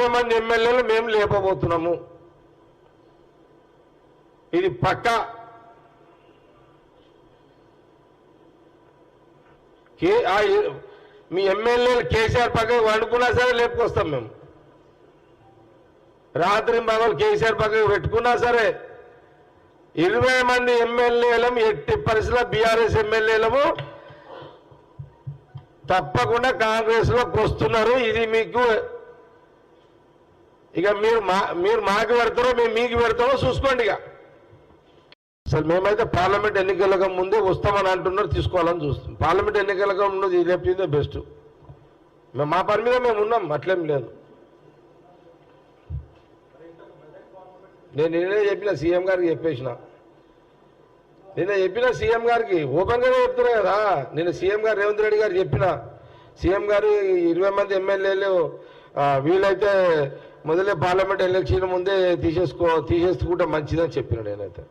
20 మంది ఎమ్మెల్యేలు మేము లేపబోతున్నాము. ఇది పక్కా. మీ ఎమ్మెల్యేలు కేసీఆర్ పక్కకు వండుకున్నా సరే లేపుకొస్తాం మేము. రాత్రి పగలు కేసీఆర్ పక్కకు పెట్టుకున్నా సరే 20 మంది ఎమ్మెల్యేలము ఎట్టి పరిస్థితుల్లో బీఆర్ఎస్ ఎమ్మెల్యేలము తప్పకుండా కాంగ్రెస్లోకి వస్తున్నారు. ఇది మీకు ఇక మీరు మాకు పెడతారో మేము మీకు పెడతామో చూసుకోండి. ఇక అసలు మేమైతే పార్లమెంట్ ఎన్నికలకు ముందే వస్తామని అంటున్నారు, తీసుకోవాలని చూస్తాం. పార్లమెంట్ ఎన్నికలకు ముందు లేపిందే బెస్ట్. మేము మా పని మీద మేము ఉన్నాం, అట్లేం లేదు. నేను నిన్నే చెప్పిన సీఎం గారికి చెప్పేసిన, సీఎం గారికి ఓపెన్గానే చెప్తున్నా కదా. నేను సీఎం గారు రేవంత్ రెడ్డి గారు చెప్పిన, సీఎం గారు 20 మంది ఎమ్మెల్యేలు వీలైతే మొదలే పార్లమెంట్ ఎలక్షన్ ముందే తీసేసుకుంటే మంచిదని చెప్పిన నేనైతే.